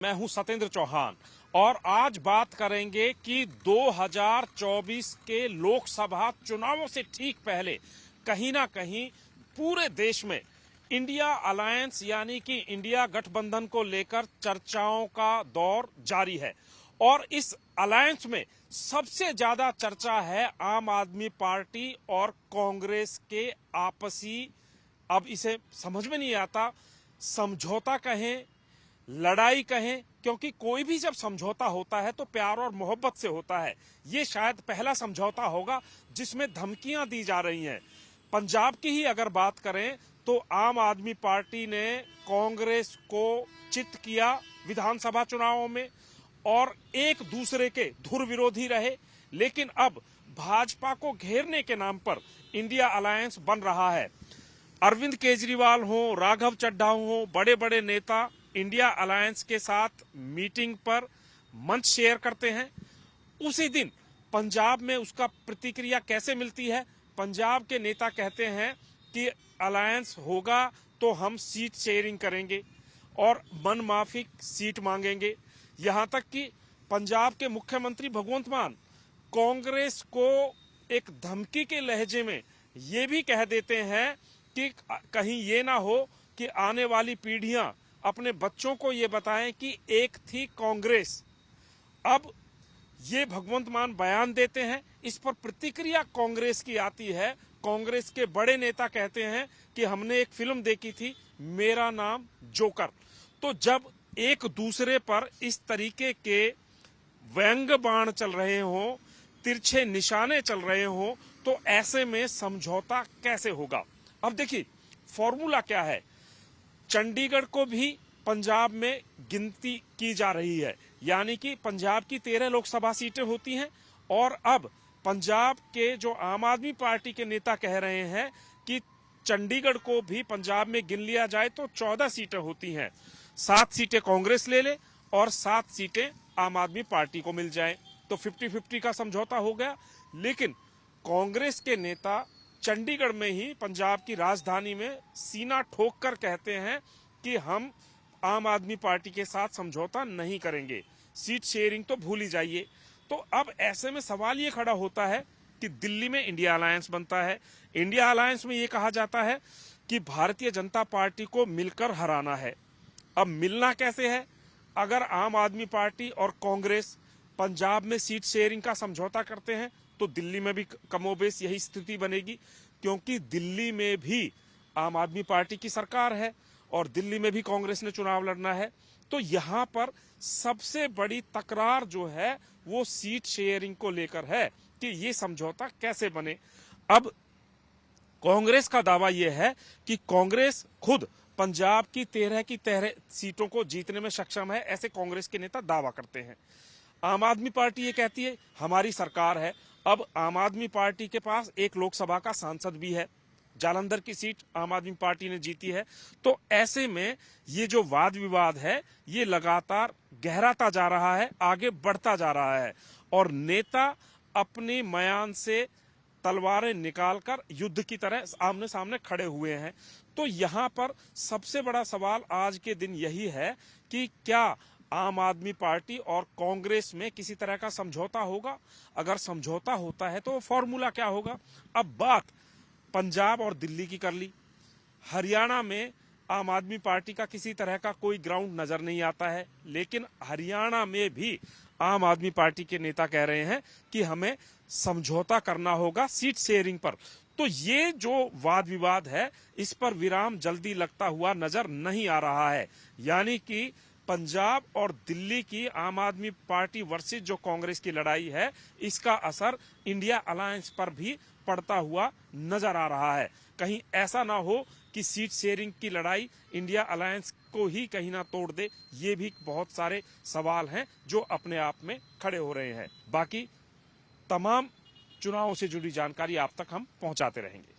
मैं हूं सत्येंद्र चौहान और आज बात करेंगे कि 2024 के लोकसभा चुनावों से ठीक पहले कहीं ना कहीं पूरे देश में इंडिया अलायंस यानी कि इंडिया गठबंधन को लेकर चर्चाओं का दौर जारी है। और इस अलायंस में सबसे ज्यादा चर्चा है आम आदमी पार्टी और कांग्रेस के आपसी, अब इसे समझ में नहीं आता समझौता कहें लड़ाई कहें, क्योंकि कोई भी जब समझौता होता है तो प्यार और मोहब्बत से होता है। ये शायद पहला समझौता होगा जिसमें धमकियां दी जा रही हैं। पंजाब की ही अगर बात करें तो आम आदमी पार्टी ने कांग्रेस को चित किया विधानसभा चुनावों में और एक दूसरे के धुर विरोधी रहे, लेकिन अब भाजपा को घेरने के नाम पर इंडिया अलायंस बन रहा है। अरविंद केजरीवाल हो, राघव चड्ढा हो, बड़े बड़े नेता इंडिया अलायंस के साथ मीटिंग पर मंच शेयर करते हैं। उसी दिन पंजाब में उसका प्रतिक्रिया कैसे मिलती है? पंजाब के नेता कहते हैं कि अलायंस होगा तो हम सीट शेयरिंग करेंगे और मनमाफिक सीट मांगेंगे। यहां तक कि पंजाब के मुख्यमंत्री भगवंत मान कांग्रेस को एक धमकी के लहजे में ये भी कह देते हैं कि कहीं ये ना हो कि आने वाली पीढ़ियां अपने बच्चों को ये बताएं कि एक थी कांग्रेस। अब ये भगवंत मान बयान देते हैं, इस पर प्रतिक्रिया कांग्रेस की आती है। कांग्रेस के बड़े नेता कहते हैं कि हमने एक फिल्म देखी थी मेरा नाम जोकर। तो जब एक दूसरे पर इस तरीके के व्यंग बाण चल रहे हों, तिरछे निशाने चल रहे हों, तो ऐसे में समझौता कैसे होगा? अब देखिए फॉर्मूला क्या है। चंडीगढ़ को भी पंजाब में गिनती की जा रही है, यानी कि पंजाब की 13 लोकसभा सीटें होती हैं और अब पंजाब के जो आम आदमी पार्टी के नेता कह रहे हैं कि चंडीगढ़ को भी पंजाब में गिन लिया जाए तो 14 सीटें होती हैं। 7 सीटें कांग्रेस ले ले और 7 सीटें आम आदमी पार्टी को मिल जाए तो 50-50 का समझौता हो गया। लेकिन कांग्रेस के नेता चंडीगढ़ में ही पंजाब की राजधानी में सीना ठोक कर कहते हैं कि हम आम आदमी पार्टी के साथ समझौता नहीं करेंगे, सीट शेयरिंग तो भूल ही जाइए। तो अब ऐसे में सवाल ये खड़ा होता है कि दिल्ली में इंडिया अलायंस बनता है। इंडिया अलायंस में ये कहा जाता है कि भारतीय जनता पार्टी को मिलकर हराना है। अब मिलना कैसे है? अगर आम आदमी पार्टी और कांग्रेस पंजाब में सीट शेयरिंग का समझौता करते हैं तो दिल्ली में भी कमोबेश यही स्थिति बनेगी, क्योंकि दिल्ली में भी आम आदमी पार्टी की सरकार है और दिल्ली में भी कांग्रेस ने चुनाव लड़ना है। तो यहां पर सबसे बड़ी तकरार जो है वो सीट शेयरिंग को लेकर है कि ये समझौता कैसे बने। अब कांग्रेस का दावा यह है कि कांग्रेस खुद पंजाब की 13 सीटों को जीतने में सक्षम है, ऐसे कांग्रेस के नेता दावा करते हैं। आम आदमी पार्टी ये कहती है हमारी सरकार है। अब आम आदमी पार्टी के पास एक लोकसभा का सांसद भी है, जालंधर की सीट आम आदमी पार्टी ने जीती है। तो ऐसे में ये जो वाद विवाद है ये लगातार गहराता जा रहा है, आगे बढ़ता जा रहा है और नेता अपनी मयान से तलवारें निकालकर युद्ध की तरह आमने सामने खड़े हुए हैं। तो यहाँ पर सबसे बड़ा सवाल आज के दिन यही है कि क्या आम आदमी पार्टी और कांग्रेस में किसी तरह का समझौता होगा? अगर समझौता होता है तो फॉर्मूला क्या होगा? अब बात पंजाब और दिल्ली की कर ली। हरियाणा में आम आदमी पार्टी का किसी तरह का कोई ग्राउंड नजर नहीं आता है, लेकिन हरियाणा में भी आम आदमी पार्टी के नेता कह रहे हैं कि हमें समझौता करना होगा सीट शेयरिंग पर। तो ये जो वाद विवाद है इस पर विराम जल्दी लगता हुआ नजर नहीं आ रहा है, यानी कि पंजाब और दिल्ली की आम आदमी पार्टी वर्सेस जो कांग्रेस की लड़ाई है इसका असर इंडिया अलायंस पर भी पड़ता हुआ नजर आ रहा है। कहीं ऐसा ना हो कि सीट शेयरिंग की लड़ाई इंडिया अलायंस को ही कहीं ना तोड़ दे। ये भी बहुत सारे सवाल हैं जो अपने आप में खड़े हो रहे हैं। बाकी तमाम चुनावों से जुड़ी जानकारी आप तक हम पहुंचाते रहेंगे।